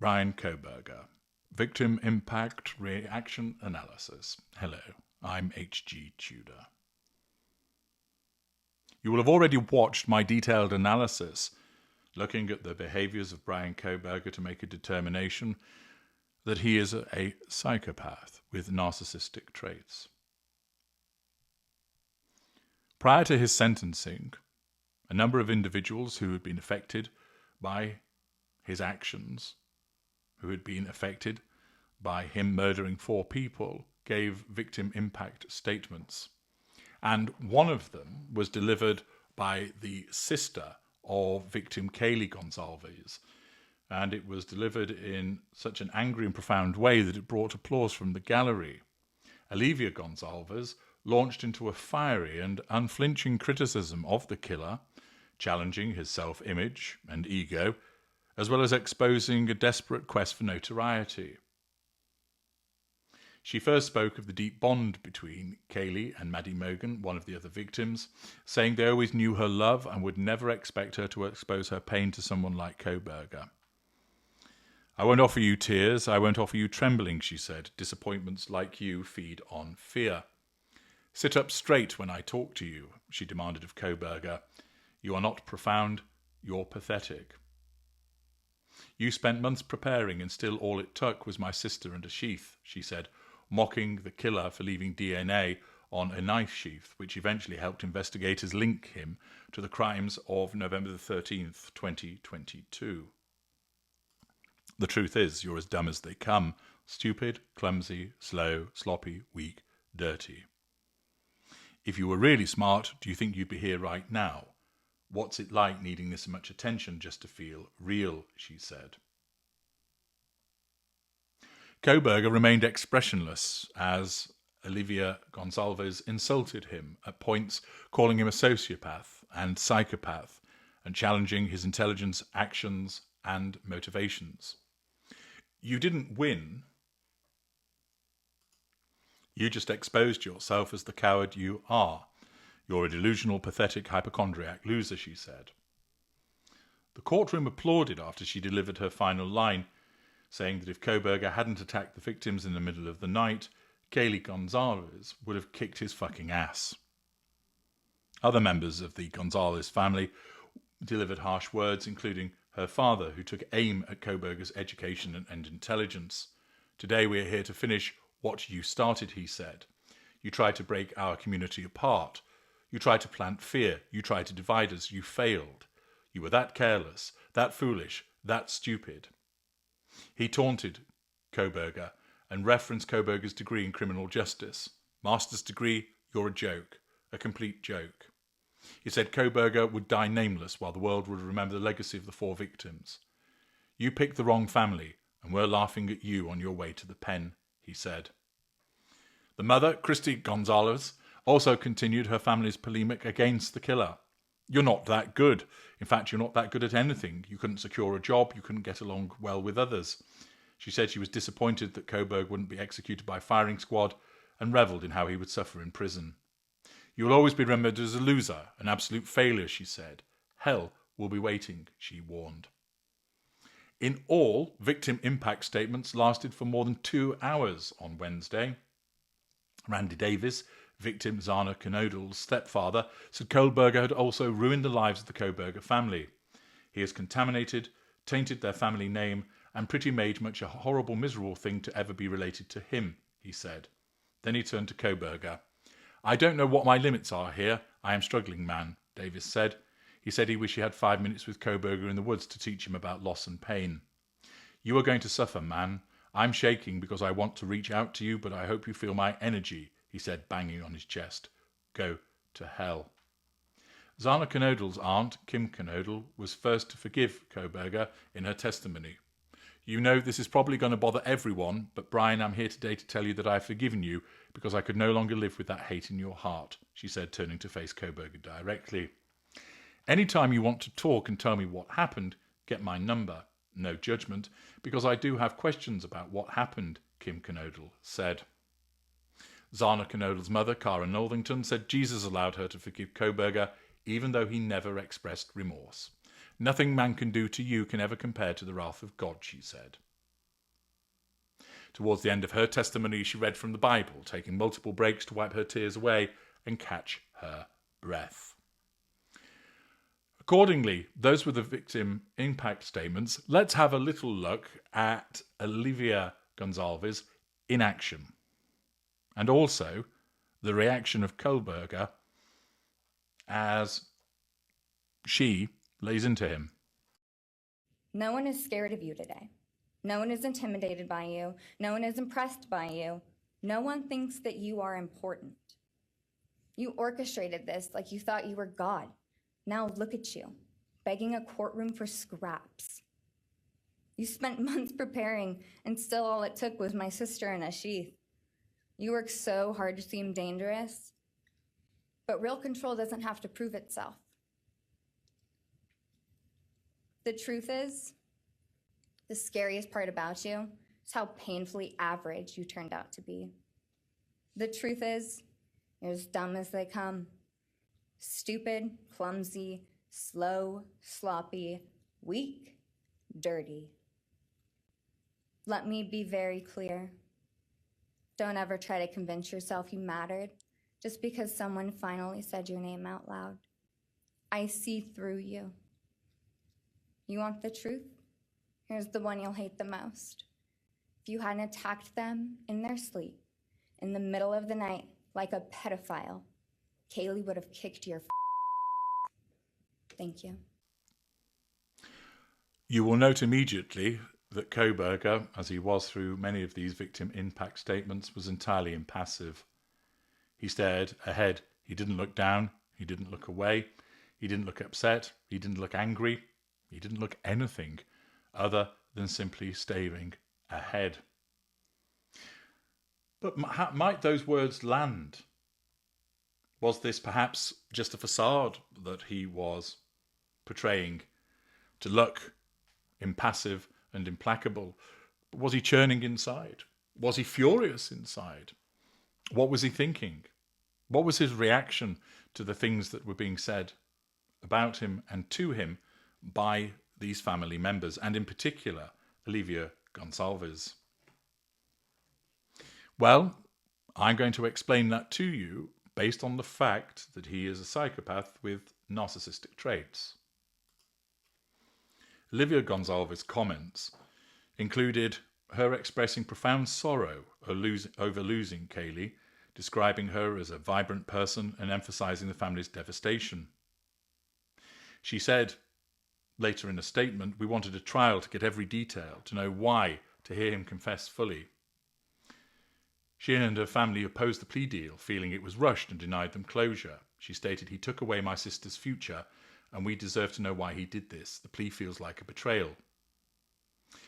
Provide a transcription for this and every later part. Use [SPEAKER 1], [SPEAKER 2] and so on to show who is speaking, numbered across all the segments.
[SPEAKER 1] Bryan Kohberger, Victim Impact Reaction Analysis. Hello, I'm H.G. Tudor. You will have already watched my detailed analysis looking at the behaviours of Bryan Kohberger to make a determination that he is a psychopath with narcissistic traits. Prior to his sentencing, a number of individuals who had been affected by his actions, who had been affected by him murdering 4 people, gave victim impact statements. And one of them was delivered by the sister of victim Kaylee Gonzalez. And it was delivered in such an angry and profound way that it brought applause from the gallery. Olivia Gonzalez launched into a fiery and unflinching criticism of the killer, challenging his self-image and ego, as well as exposing a desperate quest for notoriety. She first spoke of the deep bond between Kaylee and Maddie Mogan, one of the other victims, saying they always knew her love and would never expect her to expose her pain to someone like Kohberger. "I won't offer you tears, I won't offer you trembling," she said. "Disappointments like you feed on fear. Sit up straight when I talk to you," she demanded of Kohberger. "You are not profound, you're pathetic. You spent months preparing and still all it took was my sister and a sheath," she said, mocking the killer for leaving DNA on a knife sheath, which eventually helped investigators link him to the crimes of November the 13th, 2022. "The truth is, you're as dumb as they come. Stupid, clumsy, slow, sloppy, weak, dirty. If you were really smart, do you think you'd be here right now? What's it like needing this much attention just to feel real?" she said. Kohberger remained expressionless as Olivia Gonzalez insulted him, at points calling him a sociopath and psychopath and challenging his intelligence, actions, and motivations. "You didn't win. You just exposed yourself as the coward you are. You're a delusional, pathetic, hypochondriac loser," she said. The courtroom applauded after she delivered her final line, saying that if Kohberger hadn't attacked the victims in the middle of the night, Kaylee Gonzalez would have kicked his fucking ass. Other members of the Gonzalez family delivered harsh words, including her father, who took aim at Kohberger's education and intelligence. "Today we are here to finish what you started," he said. "You tried to break our community apart. You tried to plant fear. You tried to divide us. You failed. You were that careless, that foolish, that stupid." He taunted Kohberger and referenced Kohberger's degree in criminal justice. "Master's degree, you're a joke, a complete joke." He said Kohberger would die nameless while the world would remember the legacy of the 4 victims. "You picked the wrong family, and we're laughing at you on your way to the pen," he said. The mother, Christy Gonzalez, also continued her family's polemic against the killer. "You're not that good. In fact, you're not that good at anything. You couldn't secure a job. You couldn't get along well with others." She said she was disappointed that Kohberger wouldn't be executed by firing squad and revelled in how he would suffer in prison. "You will always be remembered as a loser, an absolute failure," she said. "Hell will be waiting," she warned. In all, victim impact statements lasted for more than 2 hours on Wednesday. Randy Davis, victim Zana Knodl's stepfather, said Kohberger had also ruined the lives of the Kohberger family. "He has contaminated, tainted their family name, and pretty much a horrible, miserable thing to ever be related to him," he said. Then he turned to Kohberger. "I don't know what my limits are here. I am struggling, man," Davis said. He said he wished he had 5 minutes with Kohberger in the woods to teach him about loss and pain. "You are going to suffer, man. I'm shaking because I want to reach out to you, but I hope you feel my energy," he said, banging on his chest. "Go to hell." Zana Knodl's aunt, Kim Knodl, was first to forgive Kohberger in her testimony. "You know, this is probably going to bother everyone, but Bryan, I'm here today to tell you that I've forgiven you because I could no longer live with that hate in your heart," she said, turning to face Kohberger directly. "Anytime you want to talk and tell me what happened, get my number. No judgment, because I do have questions about what happened," Kim Knodl said. Zana Knodl's mother, Cara Northington, said Jesus allowed her to forgive Kohberger even though he never expressed remorse. "Nothing man can do to you can ever compare to the wrath of God," she said. Towards the end of her testimony, she read from the Bible, taking multiple breaks to wipe her tears away and catch her breath. Accordingly, those were the victim impact statements. Let's have a little look at Olivia Gonçalves in action, and also the reaction of Kohberger as she lays into him.
[SPEAKER 2] No one is scared of you today. No one is intimidated by you. No one is impressed by you. No one thinks that you are important. You orchestrated this like you thought you were God. Now look at you, begging a courtroom for scraps. You spent months preparing, and still all it took was my sister in a sheath. You worked so hard to seem dangerous, but real control doesn't have to prove itself. The truth is, the scariest part about you is how painfully average you turned out to be. The truth is, you're as dumb as they come. Stupid, clumsy, slow, sloppy, weak, dirty. Let me be very clear. Don't ever try to convince yourself you mattered just because someone finally said your name out loud. I see through you. You want the truth? Here's the one you'll hate the most. If you hadn't attacked them in their sleep, in the middle of the night, like a pedophile, Kaylee would have kicked your Thank you.
[SPEAKER 1] You will note immediately that Kohberger, as he was through many of these victim impact statements, was entirely impassive. He stared ahead. He didn't look down. He didn't look away. He didn't look upset. He didn't look angry. He didn't look anything other than simply staring ahead. But might those words land? Was this perhaps just a facade that he was portraying to look impassive and implacable? Was he churning inside? Was he furious inside? What was he thinking? What was his reaction to the things that were being said about him and to him by these family members, and in particular, Olivia Gonçalves? Well, I'm going to explain that to you based on the fact that he is a psychopath with narcissistic traits. Olivia Gonçalves' comments included her expressing profound sorrow over losing Kaylee, describing her as a vibrant person and emphasizing the family's devastation. She said later in a statement, "We wanted a trial to get every detail, to know why, to hear him confess fully." She and her family opposed the plea deal, feeling it was rushed and denied them closure. She stated, "He took away my sister's future, and we deserve to know why he did this. The plea feels like a betrayal."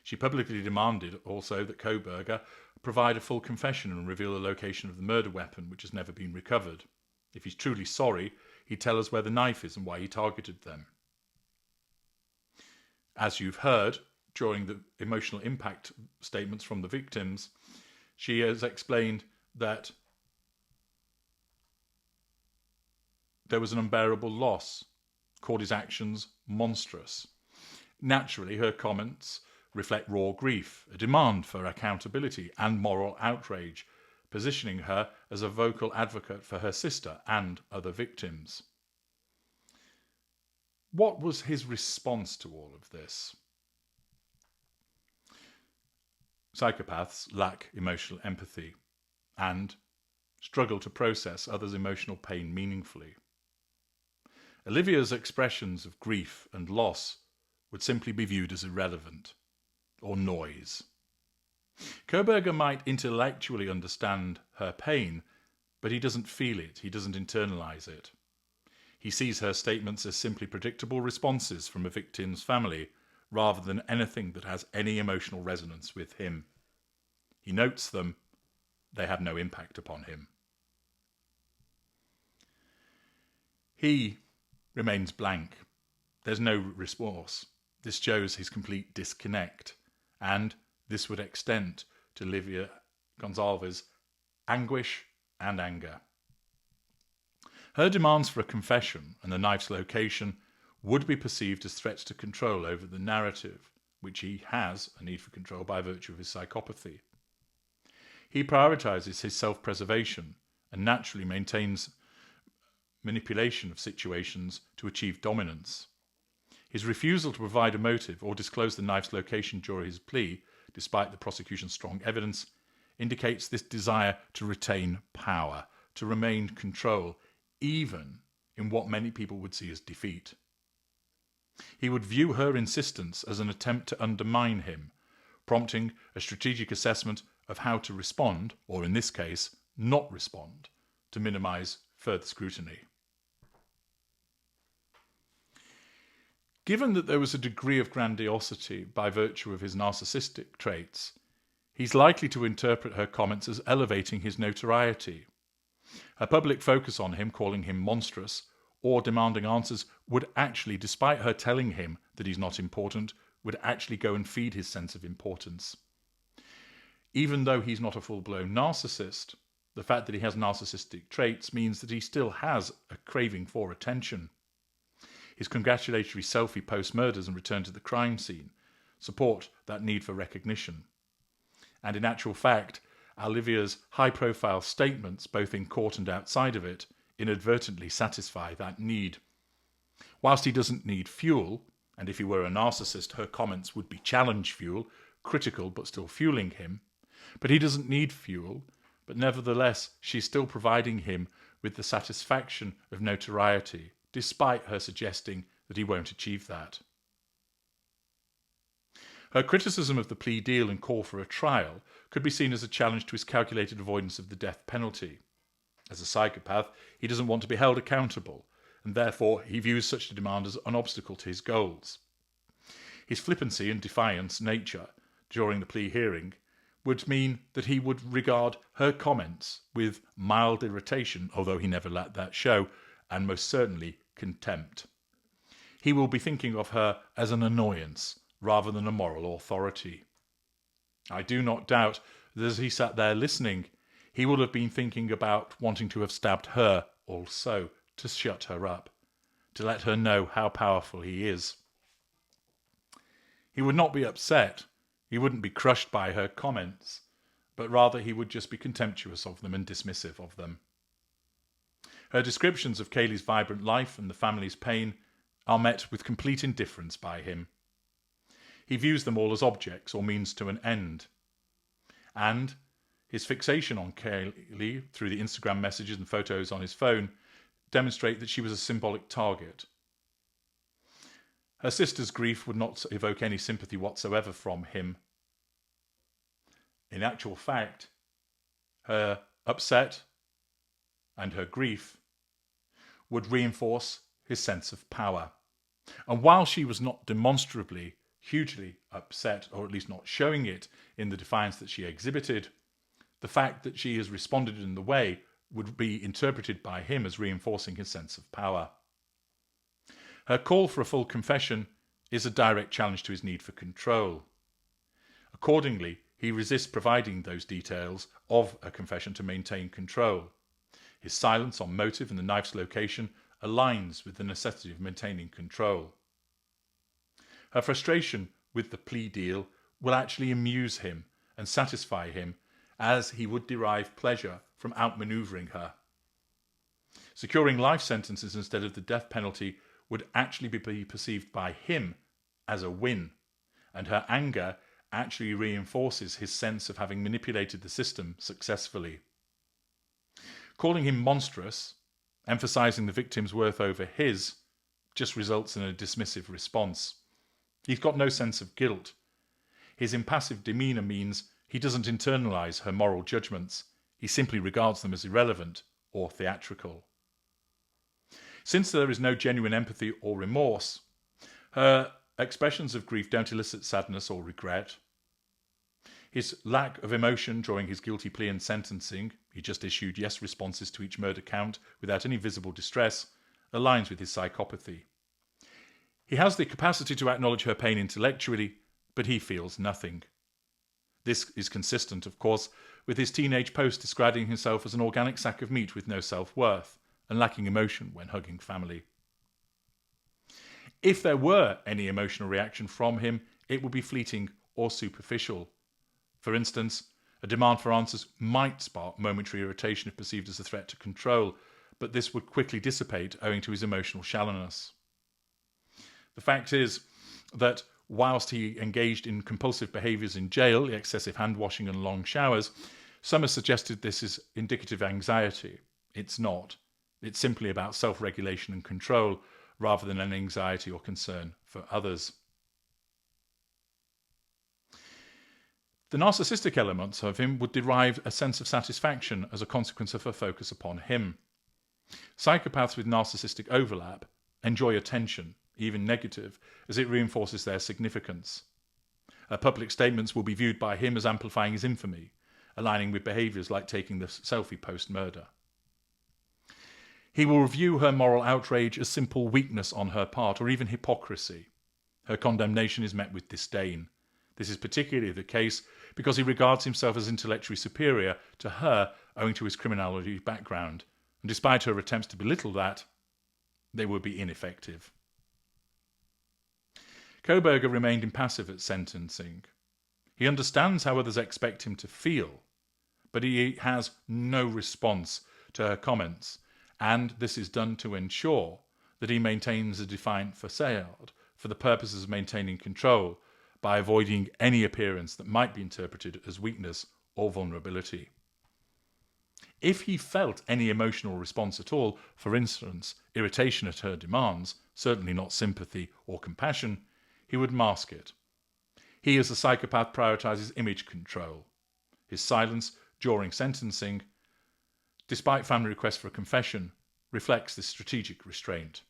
[SPEAKER 1] She publicly demanded also that Kohberger provide a full confession and reveal the location of the murder weapon, which has never been recovered. If he's truly sorry, he'd tell us where the knife is and why he targeted them. As you've heard during the emotional impact statements from the victims, she has explained that there was an unbearable loss, called his actions monstrous. Naturally, her comments reflect raw grief, a demand for accountability and moral outrage, positioning her as a vocal advocate for her sister and other victims. What was his response to all of this? Psychopaths lack emotional empathy and struggle to process others' emotional pain meaningfully. Olivia's expressions of grief and loss would simply be viewed as irrelevant or noise. Kohberger might intellectually understand her pain, but he doesn't feel it, he doesn't internalize it. He sees her statements as simply predictable responses from a victim's family, rather than anything that has any emotional resonance with him. He notes them, they have no impact upon him. He remains blank. There's no remorse. This shows his complete disconnect, and this would extend to Olivia Gonçalves' anguish and anger. Her demands for a confession and the knife's location would be perceived as threats to control over the narrative, which he has a need for control by virtue of his psychopathy. He prioritizes his self-preservation and naturally maintains manipulation of situations to achieve dominance. His refusal to provide a motive or disclose the knife's location during his plea, despite the prosecution's strong evidence, indicates this desire to retain power, to remain control, even in what many people would see as defeat. He would view her insistence as an attempt to undermine him, prompting a strategic assessment of how to respond, or in this case, not respond, to minimize further scrutiny. Given that there was a degree of grandiosity by virtue of his narcissistic traits, he's likely to interpret her comments as elevating his notoriety. Her public focus on him, calling him monstrous, or demanding answers, would actually, despite her telling him that he's not important, would actually go and feed his sense of importance. Even though he's not a full-blown narcissist, the fact that he has narcissistic traits means that he still has a craving for attention. His congratulatory selfie post-murders and return to the crime scene support that need for recognition. And in actual fact, Olivia's high-profile statements, both in court and outside of it, inadvertently satisfy that need. Whilst he doesn't need fuel, and if he were a narcissist, her comments would be challenge fuel, critical but still fueling him, but he doesn't need fuel, but nevertheless she's still providing him with the satisfaction of notoriety, despite her suggesting that he won't achieve that. Her criticism of the plea deal and call for a trial could be seen as a challenge to his calculated avoidance of the death penalty. As a psychopath, he doesn't want to be held accountable, and therefore he views such a demand as an obstacle to his goals. His flippancy and defiance nature during the plea hearing would mean that he would regard her comments with mild irritation, although he never let that show, and most certainly contempt. He will be thinking of her as an annoyance rather than a moral authority. I do not doubt that as he sat there listening, he would have been thinking about wanting to have stabbed her also, to shut her up, to let her know how powerful he is. He would not be upset, he wouldn't be crushed by her comments, but rather he would just be contemptuous of them and dismissive of them. Her descriptions of Kaylee's vibrant life and the family's pain are met with complete indifference by him. He views them all as objects or means to an end. And his fixation on Kaylee through the Instagram messages and photos on his phone demonstrate that she was a symbolic target. Her sister's grief would not evoke any sympathy whatsoever from him. In actual fact, her upset and her grief would reinforce his sense of power. And while she was not demonstrably hugely upset, or at least not showing it in the defiance that she exhibited, the fact that she has responded in the way would be interpreted by him as reinforcing his sense of power. Her call for a full confession is a direct challenge to his need for control. Accordingly, he resists providing those details of a confession to maintain control. His silence on motive and the knife's location aligns with the necessity of maintaining control. Her frustration with the plea deal will actually amuse him and satisfy him, as he would derive pleasure from outmaneuvering her. Securing life sentences instead of the death penalty would actually be perceived by him as a win, and her anger actually reinforces his sense of having manipulated the system successfully. Calling him monstrous, emphasizing the victim's worth over his, just results in a dismissive response. He's got no sense of guilt. His impassive demeanour means he doesn't internalise her moral judgments. He simply regards them as irrelevant or theatrical. Since there is no genuine empathy or remorse, her expressions of grief don't elicit sadness or regret. His lack of emotion during his guilty plea and sentencing, he just issued yes responses to each murder count without any visible distress, aligns with his psychopathy. He has the capacity to acknowledge her pain intellectually, but he feels nothing. This is consistent, of course, with his teenage post describing himself as an organic sack of meat with no self-worth and lacking emotion when hugging family. If there were any emotional reaction from him, it would be fleeting or superficial. For instance, A demand for answers might spark momentary irritation if perceived as a threat to control, but this would quickly dissipate owing to his emotional shallowness. The fact is that whilst he engaged in compulsive behaviours in jail, excessive hand-washing and long showers, some have suggested this is indicative of anxiety. It's not. It's simply about self-regulation and control, rather than an anxiety or concern for others. The narcissistic elements of him would derive a sense of satisfaction as a consequence of her focus upon him. Psychopaths with narcissistic overlap enjoy attention, even negative, as it reinforces their significance. Public statements will be viewed by him as amplifying his infamy, aligning with behaviours like taking the selfie post-murder. He will view her moral outrage as simple weakness on her part, or even hypocrisy. Her condemnation is met with disdain. This is particularly the case because he regards himself as intellectually superior to her owing to his criminality background, and despite her attempts to belittle that, they would be ineffective. Kohberger remained impassive at sentencing. He understands how others expect him to feel, but he has no response to her comments, and this is done to ensure that he maintains a defiant facade for the purposes of maintaining control by avoiding any appearance that might be interpreted as weakness or vulnerability. If he felt any emotional response at all, for instance, irritation at her demands, certainly not sympathy or compassion, he would mask it. He, as a psychopath, prioritizes image control. His silence during sentencing, despite family requests for a confession, reflects this strategic restraint.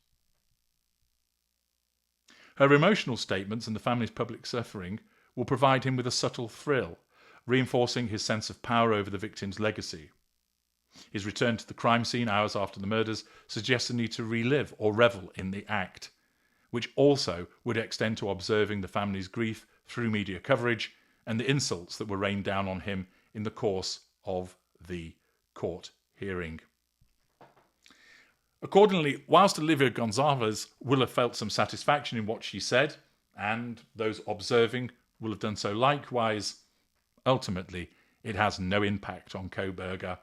[SPEAKER 1] Her emotional statements and the family's public suffering will provide him with a subtle thrill, reinforcing his sense of power over the victim's legacy. His return to the crime scene hours after the murders suggests a need to relive or revel in the act, which also would extend to observing the family's grief through media coverage and the insults that were rained down on him in the course of the court hearing. Accordingly, whilst Olivia Gonzalez will have felt some satisfaction in what she said, and those observing will have done so likewise, ultimately it has no impact on Kohberger.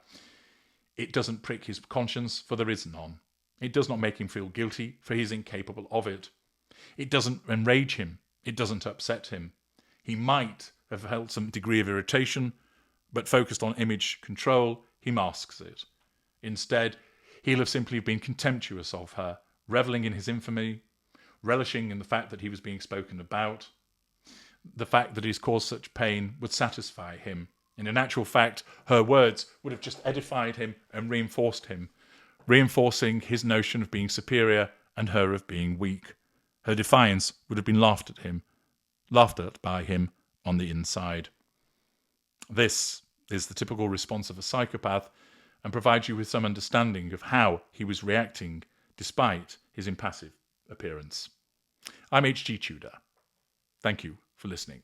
[SPEAKER 1] It doesn't prick his conscience, for there is none. It does not make him feel guilty, for he is incapable of it. It doesn't enrage him. It doesn't upset him. He might have felt some degree of irritation, but focused on image control, he masks it. Instead, he'll have simply been contemptuous of her, revelling in his infamy, relishing in the fact that he was being spoken about. The fact that he's caused such pain would satisfy him. And in actual fact, her words would have just edified him and reinforced him, reinforcing his notion of being superior and her of being weak. Her defiance would have been laughed at by him on the inside. This is the typical response of a psychopath, and provides you with some understanding of how he was reacting despite his impassive appearance. I'm H.G. Tudor. Thank you for listening.